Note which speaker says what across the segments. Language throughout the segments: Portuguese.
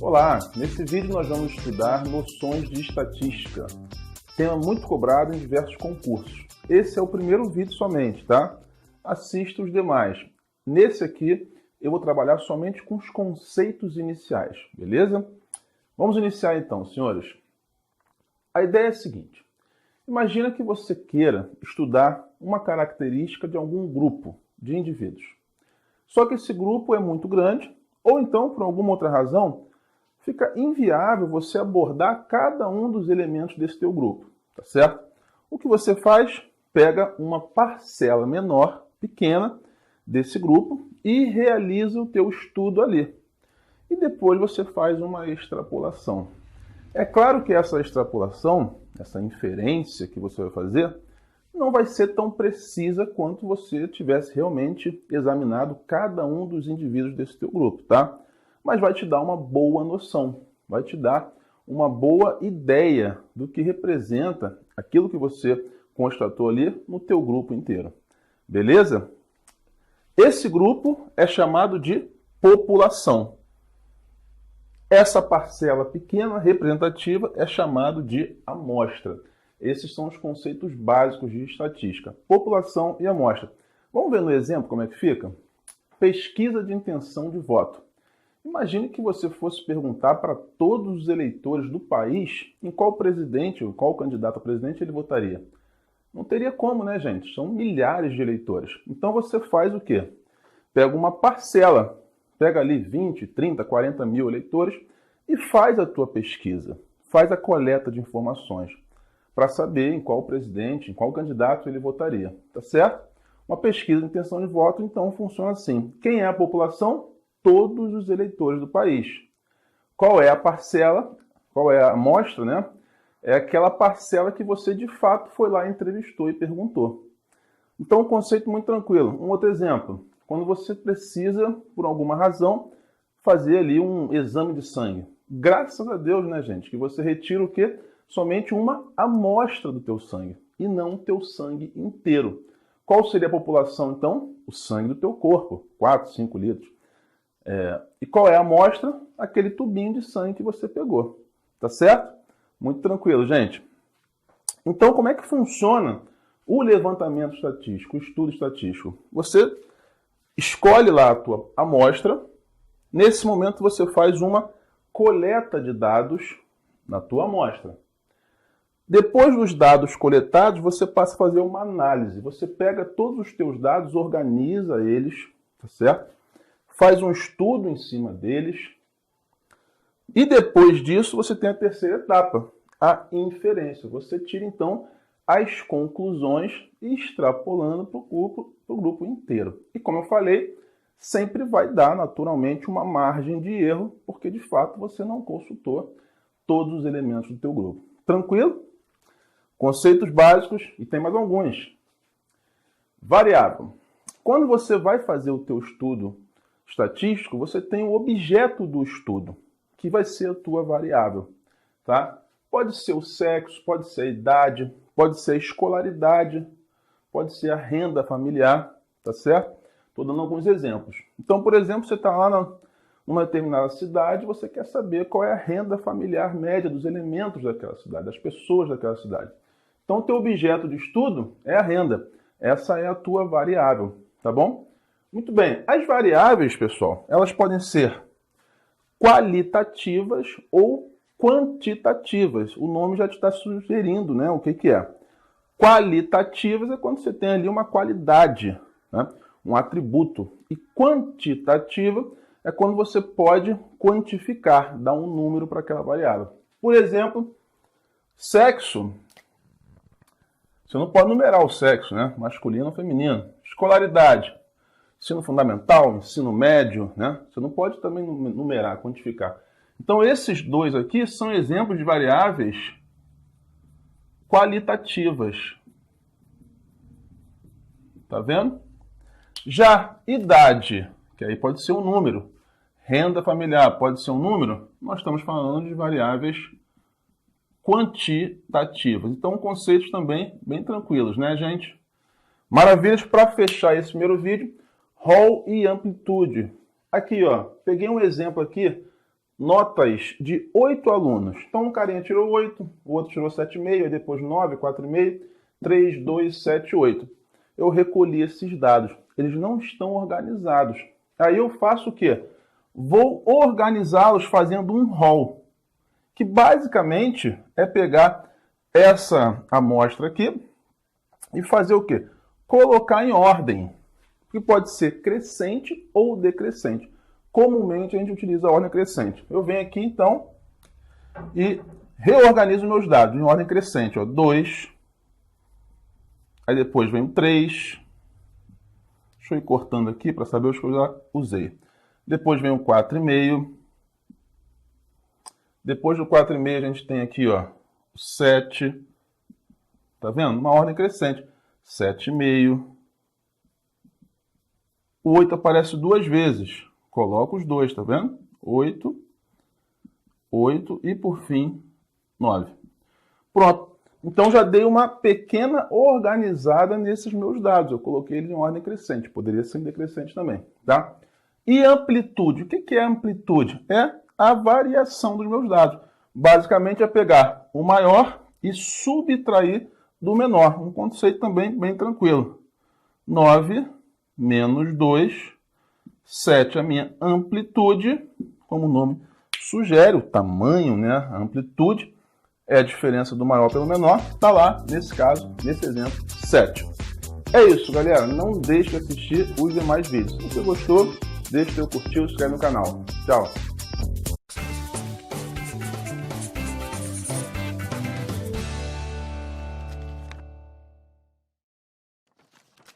Speaker 1: Olá, nesse vídeo nós vamos estudar noções de estatística, tema muito cobrado em diversos concursos. Esse é o primeiro vídeo somente, tá? Assista os demais. Nesse aqui eu vou trabalhar somente com os conceitos iniciais, beleza? Vamos iniciar então, senhores. A ideia é a seguinte. Imagina que você queira estudar uma característica de algum grupo de indivíduos. Só que esse grupo é muito grande, ou então, por alguma outra razão, fica inviável você abordar cada um dos elementos desse teu grupo, tá certo? O que você faz? Pega uma parcela menor, pequena, desse grupo e realiza o teu estudo ali. E depois você faz uma extrapolação. É claro que essa extrapolação, essa inferência que você vai fazer, não vai ser tão precisa quanto você tivesse realmente examinado cada um dos indivíduos desse teu grupo, tá? Mas vai te dar uma boa noção, vai te dar uma boa ideia do que representa aquilo que você constatou ali no teu grupo inteiro. Beleza? Esse grupo é chamado de população. Essa parcela pequena, representativa, é chamado de amostra. Esses são os conceitos básicos de estatística. População e amostra. Vamos ver no exemplo como é que fica? Pesquisa de intenção de voto. Imagine que você fosse perguntar para todos os eleitores do país em qual presidente, ou qual candidato a presidente ele votaria. Não teria como, né, gente? São milhares de eleitores. Então você faz o quê? Pega uma parcela, pega ali 20, 30, 40 mil eleitores e faz a tua pesquisa. Faz a coleta de informações para saber em qual presidente, em qual candidato ele votaria, tá certo? Uma pesquisa de intenção de voto, então, funciona assim. Quem é a população? Todos os eleitores do país. Qual é a parcela? Qual é a amostra, né? É aquela parcela que você, de fato, foi lá, entrevistou e perguntou. Então, um conceito muito tranquilo. Um outro exemplo. Quando você precisa, por alguma razão, fazer ali um exame de sangue. Graças a Deus, né, gente? Que você retira o quê? Somente uma amostra do teu sangue e não o teu sangue inteiro. Qual seria a população, então? O sangue do teu corpo, 4, 5 litros. E qual é a amostra? Aquele tubinho de sangue que você pegou. Tá certo? Muito tranquilo, gente. Então, como é que funciona o levantamento estatístico, o estudo estatístico? Você escolhe lá a tua amostra. Nesse momento, você faz uma coleta de dados na tua amostra. Depois dos dados coletados, você passa a fazer uma análise. Você pega todos os teus dados, organiza eles, tá certo? Faz um estudo em cima deles. E depois disso, você tem a terceira etapa, a inferência. Você tira, então, as conclusões extrapolando para o grupo inteiro. E como eu falei, sempre vai dar, naturalmente, uma margem de erro, porque, de fato, você não consultou todos os elementos do teu grupo. Tranquilo? Conceitos básicos, e tem mais alguns. Variável. Quando você vai fazer o teu estudo estatístico, você tem o objeto do estudo, que vai ser a tua variável. Tá? Pode ser o sexo, pode ser a idade, pode ser a escolaridade, pode ser a renda familiar, tá certo? Estou dando alguns exemplos. Então, por exemplo, você está lá numa determinada cidade, você quer saber qual é a renda familiar média dos elementos daquela cidade, das pessoas daquela cidade. Então, o teu objeto de estudo é a renda. Essa é a tua variável, tá bom? Muito bem. As variáveis, pessoal, elas podem ser qualitativas ou quantitativas. O nome já te está sugerindo, né, o que é. Qualitativas é quando você tem ali uma qualidade, né, um atributo. E quantitativa é quando você pode quantificar, dar um número para aquela variável. Por exemplo, sexo. Você não pode numerar o sexo, né? Masculino ou feminino. Escolaridade. Ensino fundamental, ensino médio, né? Você não pode também numerar, quantificar. Então, esses dois aqui são exemplos de variáveis qualitativas. Tá vendo? Já idade, que aí pode ser um número. Renda familiar pode ser um número. Nós estamos falando de variáveis quantitativas. Então, conceitos também bem tranquilos, né, gente? Maravilhas. Para fechar esse primeiro vídeo, rol e amplitude. Aqui, ó, peguei um exemplo aqui notas de 8 alunos. Então, um carinha tirou 8, o outro tirou 7,5, aí depois 9, 4,5, 3, 2, 7, 8. Eu recolhi esses dados. Eles não estão organizados. Aí eu faço o quê? Vou organizá-los fazendo um rol, que basicamente é pegar essa amostra aqui e fazer o quê? Colocar em ordem, que pode ser crescente ou decrescente. Comumente a gente utiliza a ordem crescente. Eu venho aqui então e reorganizo meus dados em ordem crescente. 2, aí depois vem o 3. Deixa eu ir cortando aqui para saber os que eu já usei. Depois vem o 4,5. Depois do 4,5 a gente tem aqui o 7. Tá vendo? Uma ordem crescente. 7,5. O 8 aparece 2 vezes. Coloco os 2, tá vendo? 8, 8 e por fim 9. Pronto. Então já dei uma pequena organizada nesses meus dados. Eu coloquei eles em ordem crescente. Poderia ser em decrescente também, tá? E amplitude. O que é amplitude? É a variação dos meus dados. Basicamente é pegar o maior e subtrair do menor. Um conceito também bem tranquilo. 9 menos 2, 7 a minha amplitude, como o nome sugere, o tamanho, né? A amplitude é a diferença do maior pelo menor, está lá, nesse caso, nesse exemplo, 7. É isso, galera. Não deixe de assistir os demais vídeos. Se você gostou, deixe o seu curtir e se inscreve no canal. Tchau!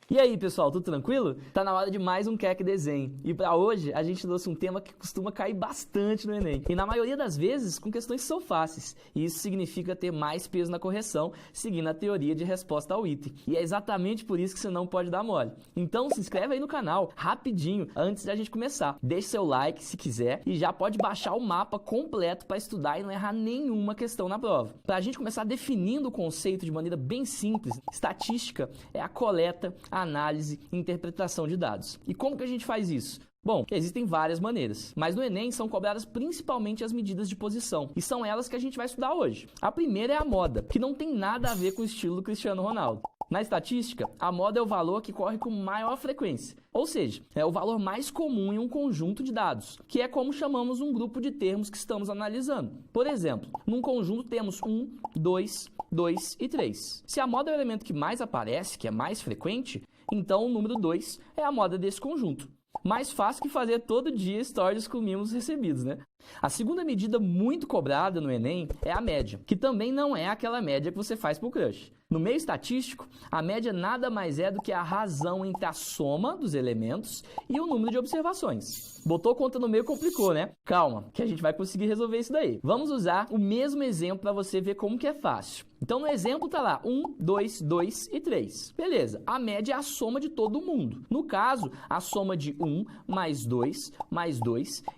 Speaker 2: E aí, pessoal, tudo tranquilo? Tá na hora de mais um QEC Desenho. E para hoje, a gente trouxe um tema que costuma cair bastante no Enem. E na maioria das vezes, com questões que são fáceis. E isso significa ter mais peso na correção, seguindo a teoria de resposta ao item. E é exatamente por isso que você não pode dar mole. Então, se inscreve aí no canal, rapidinho, antes da gente começar. Deixe seu like, se quiser, e já pode baixar o mapa completo para estudar e não errar nenhuma questão na prova. Para a gente começar definindo o conceito de maneira bem simples, estatística é a coleta, análise e interpretação de dados. E como que a gente faz isso? Bom, existem várias maneiras, mas no Enem são cobradas principalmente as medidas de posição, e são elas que a gente vai estudar hoje. A primeira é a moda, que não tem nada a ver com o estilo do Cristiano Ronaldo. Na estatística, a moda é o valor que corre com maior frequência, ou seja, é o valor mais comum em um conjunto de dados, que é como chamamos um grupo de termos que estamos analisando. Por exemplo, num conjunto temos 1, 2, 2 e 3. Se a moda é o elemento que mais aparece, que é mais frequente, então o número 2 é a moda desse conjunto. Mais fácil que fazer todo dia stories com mimos recebidos, né? A segunda medida muito cobrada no Enem é a média, que também não é aquela média que você faz pro crush. No meio estatístico, a média nada mais é do que a razão entre a soma dos elementos e o número de observações. Botou conta no meio, complicou, né? Calma, que a gente vai conseguir resolver isso daí. Vamos usar o mesmo exemplo para você ver como que é fácil. Então, no exemplo tá lá 1, 2, 2 e 3. Beleza, a média é a soma de todo mundo. No caso, a soma de 1 mais 2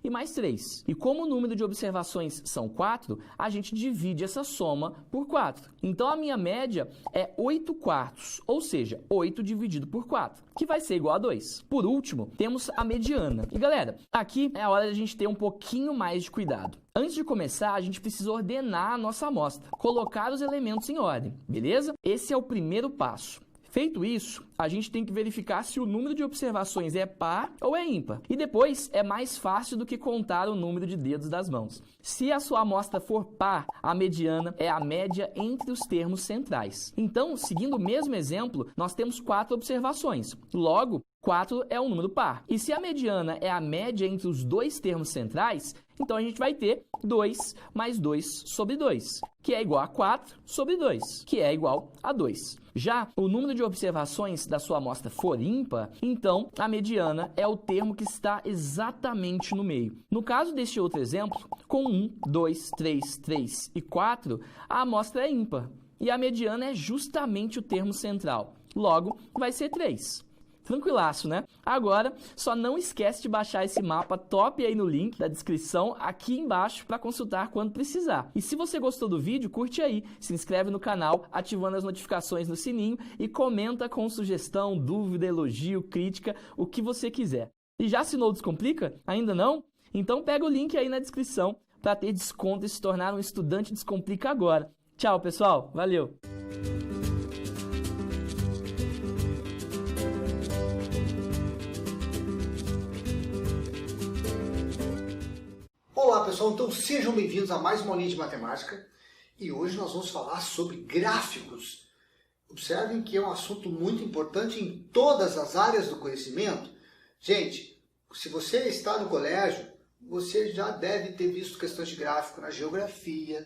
Speaker 2: e mais 3. E como o número de observações são 4, a gente divide essa soma por 4. Então, a minha média é 8 quartos, ou seja, 8 dividido por 4, que vai ser igual a 2. Por último, temos a mediana. E galera, aqui é a hora de a gente ter um pouquinho mais de cuidado. Antes de começar, a gente precisa ordenar a nossa amostra, colocar os elementos em ordem, beleza? Esse é o primeiro passo. Feito isso, a gente tem que verificar se o número de observações é par ou é ímpar. E depois é mais fácil do que contar o número de dedos das mãos. Se a sua amostra for par, a mediana é a média entre os termos centrais. Então, seguindo o mesmo exemplo, nós temos 4 observações. Logo, 4 é um número par. E se a mediana é a média entre os 2 termos centrais, então a gente vai ter 2 mais 2 sobre 2, que é igual a 4 sobre 2, que é igual a 2. Já o número de observações da sua amostra for ímpar, então a mediana é o termo que está exatamente no meio. No caso deste outro exemplo, com 1, 2, 3, 3 e 4, a amostra é ímpar. E a mediana é justamente o termo central. Logo, vai ser 3. Tranquilaço, né? Agora, só não esquece de baixar esse mapa top aí no link da descrição aqui embaixo para consultar quando precisar. E se você gostou do vídeo, curte aí, se inscreve no canal, ativando as notificações no sininho e comenta com sugestão, dúvida, elogio, crítica, o que você quiser. E já assinou o Descomplica? Ainda não? Então pega o link aí na descrição para ter desconto e se tornar um estudante Descomplica agora. Tchau, pessoal. Valeu!
Speaker 3: Olá pessoal, então sejam bem-vindos a mais uma aulinha de matemática e hoje nós vamos falar sobre gráficos. Observem que é um assunto muito importante em todas as áreas do conhecimento. Gente, se você está no colégio, você já deve ter visto questões de gráfico na geografia,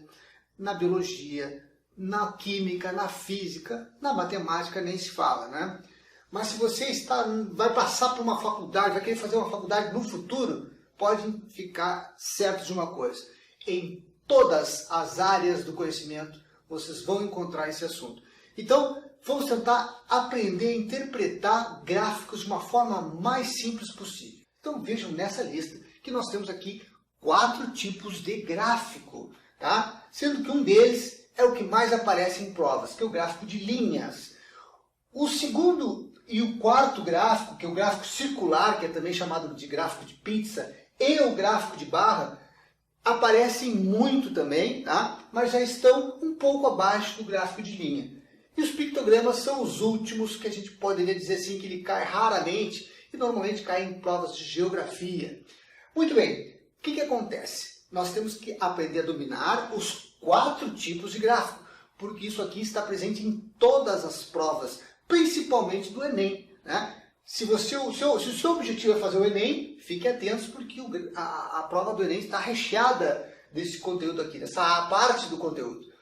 Speaker 3: na biologia, na química, na física, na matemática nem se fala, né? Mas se você vai passar por uma faculdade, vai querer fazer uma faculdade no futuro, podem ficar certos de uma coisa. Em todas as áreas do conhecimento, vocês vão encontrar esse assunto. Então, vamos tentar aprender a interpretar gráficos de uma forma mais simples possível. Então, vejam nessa lista que nós temos aqui 4 tipos de gráfico, tá? Sendo que um deles é o que mais aparece em provas, que é o gráfico de linhas. O segundo e o quarto gráfico, que é o gráfico circular, que é também chamado de gráfico de pizza, e o gráfico de barra, aparecem muito também, tá? Mas já estão um pouco abaixo do gráfico de linha. E os pictogramas são os últimos, que a gente poderia dizer assim, que ele cai raramente e normalmente cai em provas de geografia. Muito bem, o que acontece? Nós temos que aprender a dominar os 4 tipos de gráfico, porque isso aqui está presente em todas as provas, principalmente do Enem, né? Se o seu objetivo é fazer o Enem, fique atentos, porque a prova do Enem está recheada desse conteúdo aqui, dessa parte do conteúdo.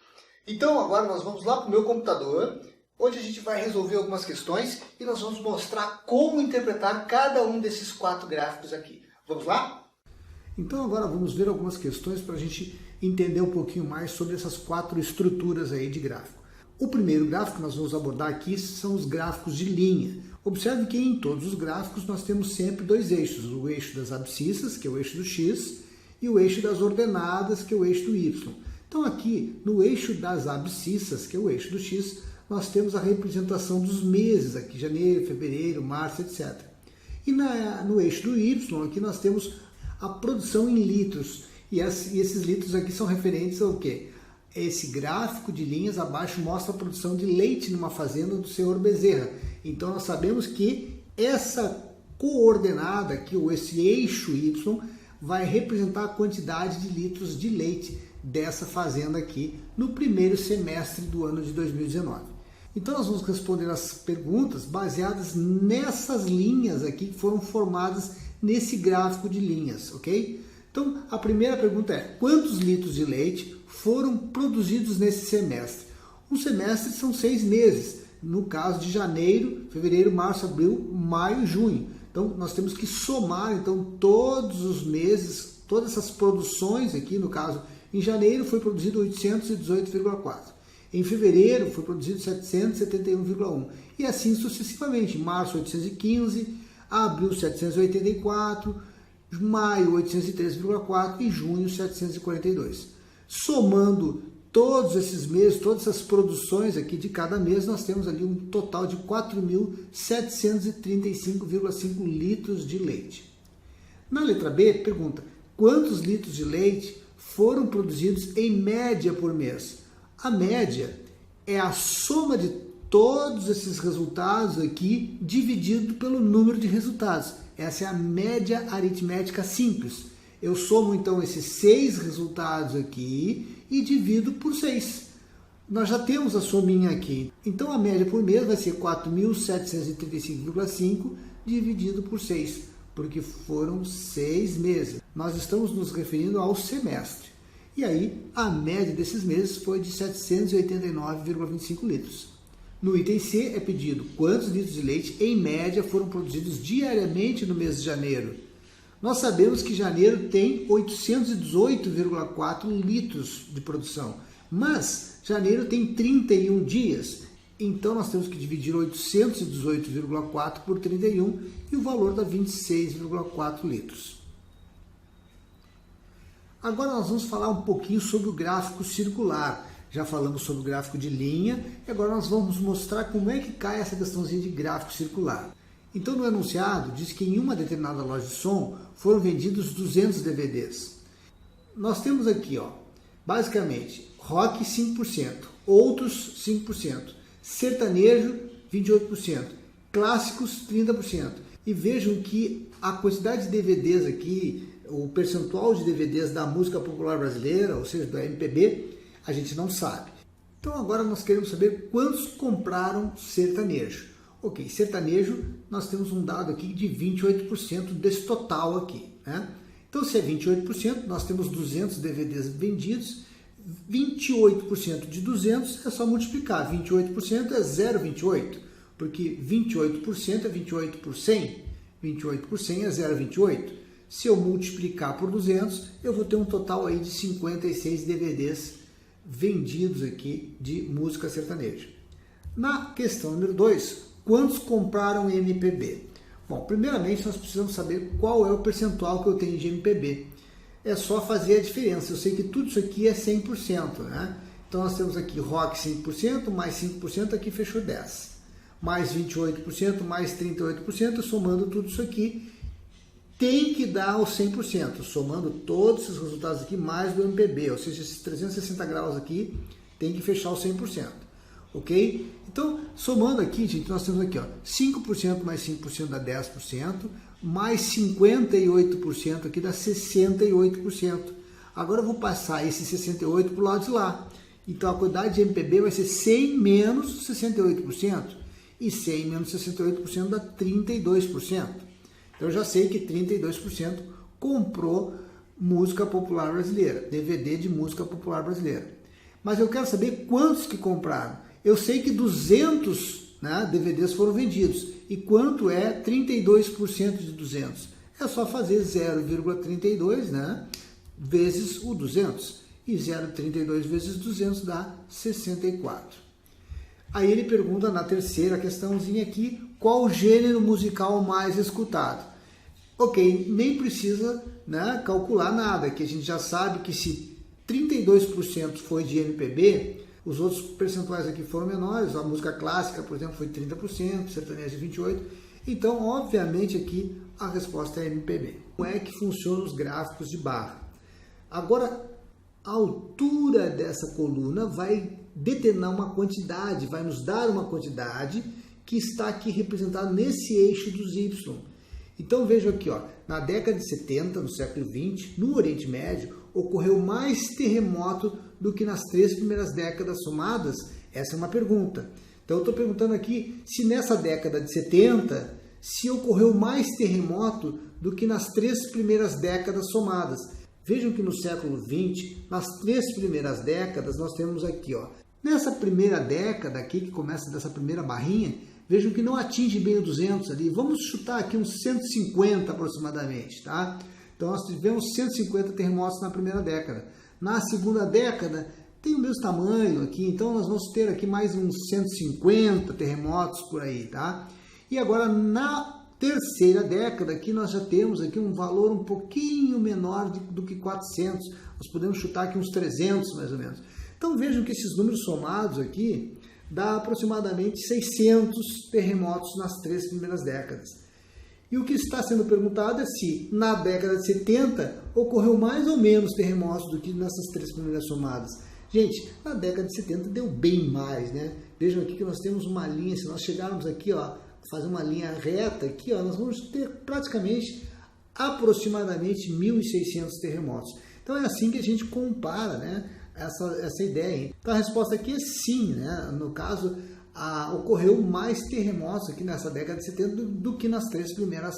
Speaker 3: Então, agora nós vamos lá para o meu computador, onde a gente vai resolver algumas questões e nós vamos mostrar como interpretar cada um desses 4 gráficos aqui. Vamos lá? Então, agora vamos ver algumas questões para a gente entender um pouquinho mais sobre essas 4 estruturas aí de gráfico. O primeiro gráfico que nós vamos abordar aqui são os gráficos de linha. Observe que em todos os gráficos nós temos sempre 2 eixos, o eixo das abscissas, que é o eixo do x, e o eixo das ordenadas, que é o eixo do y. Então aqui, no eixo das abscissas, que é o eixo do x, nós temos a representação dos meses, aqui janeiro, fevereiro, março, etc. E no eixo do y, aqui nós temos a produção em litros, e esses litros aqui são referentes ao quê? Esse gráfico de linhas abaixo mostra a produção de leite numa fazenda do senhor Bezerra. Então nós sabemos que essa coordenada aqui, ou esse eixo y, vai representar a quantidade de litros de leite dessa fazenda aqui no primeiro semestre do ano de 2019. Então nós vamos responder as perguntas baseadas nessas linhas aqui que foram formadas nesse gráfico de linhas, ok? Então a primeira pergunta é: quantos litros de leite foram produzidos nesse semestre? Um semestre são 6 meses, no caso de janeiro, fevereiro, março, abril, maio e junho. Então nós temos que somar então todos os meses, todas essas produções aqui, no caso, em janeiro foi produzido 818,4. Em fevereiro foi produzido 771,1. E assim sucessivamente. Em março 815, abril 784, maio 803,4 e junho 742. Somando todos esses meses, todas essas produções aqui de cada mês, nós temos ali um total de 4.735,5 litros de leite. Na letra B, pergunta: quantos litros de leite foram produzidos em média por mês? A média é a soma de todos esses resultados aqui dividido pelo número de resultados. Essa é a média aritmética simples. Eu somo então esses 6 resultados aqui e divido por 6. Nós já temos a sominha aqui. Então a média por mês vai ser 4.735,5 dividido por 6, porque foram 6 meses. Nós estamos nos referindo ao semestre. E aí a média desses meses foi de 789,25 litros. No item C é pedido quantos litros de leite em média foram produzidos diariamente no mês de janeiro. Nós sabemos que janeiro tem 818,4 litros de produção, mas janeiro tem 31 dias, então nós temos que dividir 818,4 por 31 e o valor dá 26,4 litros. Agora nós vamos falar um pouquinho sobre o gráfico circular. Já falamos sobre o gráfico de linha e agora nós vamos mostrar como é que cai essa questãozinha de gráfico circular. Então no enunciado diz que em uma determinada loja de som foram vendidos 200 DVDs. Nós temos aqui, ó, basicamente, rock 5%, outros 5%, sertanejo 28%, clássicos 30%. E vejam que a quantidade de DVDs aqui, o percentual de DVDs da música popular brasileira, ou seja, do MPB, a gente não sabe. Então agora nós queremos saber quantos compraram sertanejo. Ok, sertanejo, nós temos um dado aqui de 28% desse total aqui, né? Então se é 28%, nós temos 200 DVDs vendidos, 28% de 200 é só multiplicar, 28% é 0,28, porque 28% é 28 por 100, 28 por 100 é 0,28. Se eu multiplicar por 200, eu vou ter um total aí de 56 DVDs vendidos aqui de música sertaneja. Na questão número 2, quantos compraram MPB? Bom, primeiramente nós precisamos saber qual é o percentual que eu tenho de MPB. É só fazer a diferença. Eu sei que tudo isso aqui é 100%, né? Então nós temos aqui rock 5%, mais 5%, aqui fechou 10%. Mais 28%, mais 38%, somando tudo isso aqui, tem que dar os 100%, somando todos esses resultados aqui, mais do MPB, ou seja, esses 360 graus aqui, tem que fechar os 100%, ok? Então, somando aqui, gente, nós temos aqui, ó, 5% mais 5% dá 10%, mais 58% aqui dá 68%. Agora eu vou passar esse 68% para o lado de lá. Então, a quantidade de MPB vai ser 100 menos 68%. E 100 menos 68% dá 32%. Então eu já sei que 32% comprou música popular brasileira, DVD de música popular brasileira. Mas eu quero saber quantos que compraram. Eu sei que 200, né, DVDs foram vendidos. E quanto é 32% de 200? É só fazer 0,32, né, vezes o 200. E 0,32 vezes 200 dá 64. Aí ele pergunta na terceira questãozinha aqui, qual o gênero musical mais escutado? Ok, nem precisa, né, calcular nada, que a gente já sabe que se 32% foi de MPB, os outros percentuais aqui foram menores, a música clássica, por exemplo, foi 30%, sertanejo 28%, então, obviamente, aqui a resposta é MPB. Como é que funcionam os gráficos de barra? Agora, a altura dessa coluna vai determinar uma quantidade, vai nos dar uma quantidade que está aqui representada nesse eixo dos Y. Então vejam aqui, ó, na década de 70, no século 20, no Oriente Médio, ocorreu mais terremoto do que nas 3 primeiras décadas somadas? Essa é uma pergunta. Então eu estou perguntando aqui se nessa década de 70, se ocorreu mais terremoto do que nas 3 primeiras décadas somadas. Vejam que no século 20, nas 3 primeiras décadas, nós temos aqui, ó, nessa primeira década aqui, que começa dessa primeira barrinha, vejam que não atinge bem o 200 ali. Vamos chutar aqui uns 150 aproximadamente, tá? Então nós tivemos 150 terremotos na primeira década. Na segunda década, tem o mesmo tamanho aqui, então nós vamos ter aqui mais uns 150 terremotos por aí, tá? E agora na terceira década, aqui nós já temos aqui um valor um pouquinho menor do que 400. Nós podemos chutar aqui uns 300 mais ou menos. Então vejam que esses números somados aqui dá aproximadamente 600 terremotos nas 3 primeiras décadas. E o que está sendo perguntado é se na década de 70 ocorreu mais ou menos terremotos do que nessas 3 primeiras somadas. Gente, na década de 70 deu bem mais, né? Vejam aqui que nós temos uma linha, se nós chegarmos aqui, ó, fazer uma linha reta aqui, ó, nós vamos ter praticamente aproximadamente 1.600 terremotos. Então é assim que a gente compara, né, essa ideia. Então a resposta aqui é sim, né? No caso, ocorreu mais terremotos aqui nessa década de 70 do que nas 3 primeiras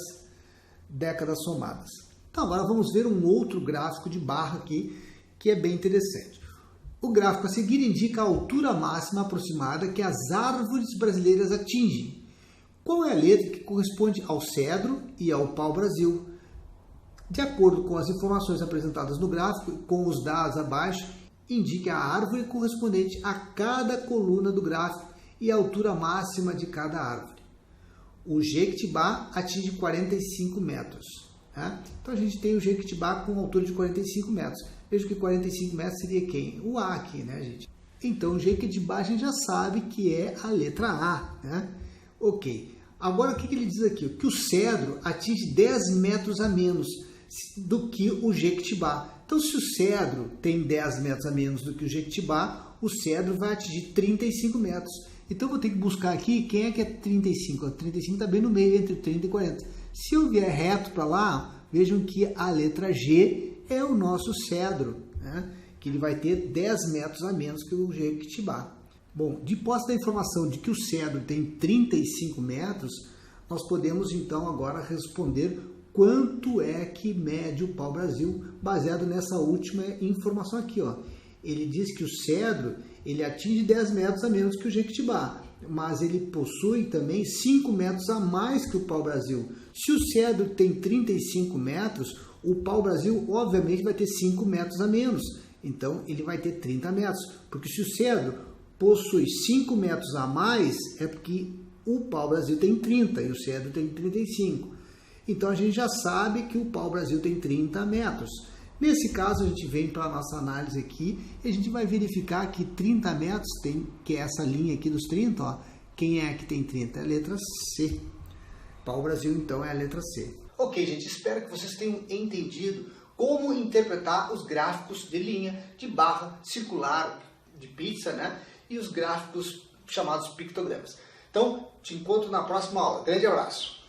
Speaker 3: décadas somadas. Então agora vamos ver um outro gráfico de barra aqui que é bem interessante. O gráfico a seguir indica a altura máxima aproximada que as árvores brasileiras atingem. Qual é a letra que corresponde ao cedro e ao pau-brasil? De acordo com as informações apresentadas no gráfico, com os dados abaixo, indique a árvore correspondente a cada coluna do gráfico e a altura máxima de cada árvore. O Jequitibá atinge 45 metros. Né? Então a gente tem o Jequitibá com altura de 45 metros. Veja que 45 metros seria quem? O A aqui, né, gente? Então o Jequitibá a gente já sabe que é a letra A, né? Ok. Agora, o que ele diz aqui? Que o cedro atinge 10 metros a menos do que o jequitibá. Então, se o cedro tem 10 metros a menos do que o jequitibá, o cedro vai atingir 35 metros. Então, eu vou ter que buscar aqui quem é que é 35. 35 está bem no meio, entre 30 e 40. Se eu vier reto para lá, vejam que a letra G é o nosso cedro, né? Que ele vai ter 10 metros a menos que o jequitibá. Bom, de posse da informação de que o cedro tem 35 metros, nós podemos então agora responder quanto é que mede o pau-brasil, baseado nessa última informação aqui, ó. Ele diz que o cedro ele atinge 10 metros a menos que o jequitibá, mas ele possui também 5 metros a mais que o pau-brasil. Se o cedro tem 35 metros, o pau-brasil obviamente vai ter 5 metros a menos, então ele vai ter 30 metros, porque se o cedro possui 5 metros a mais, é porque o pau-brasil tem 30 e o cedro tem 35. Então a gente já sabe que o pau-brasil tem 30 metros. Nesse caso, a gente vem para a nossa análise aqui e a gente vai verificar que 30 metros tem, que é essa linha aqui dos 30, ó, quem é que tem 30? É a letra C. Pau-brasil, então, é a letra C.
Speaker 4: Ok, gente, espero que vocês tenham entendido como interpretar os gráficos de linha, de barra, circular, de pizza, né? E os gráficos chamados pictogramas. Então, te encontro na próxima aula. Grande abraço!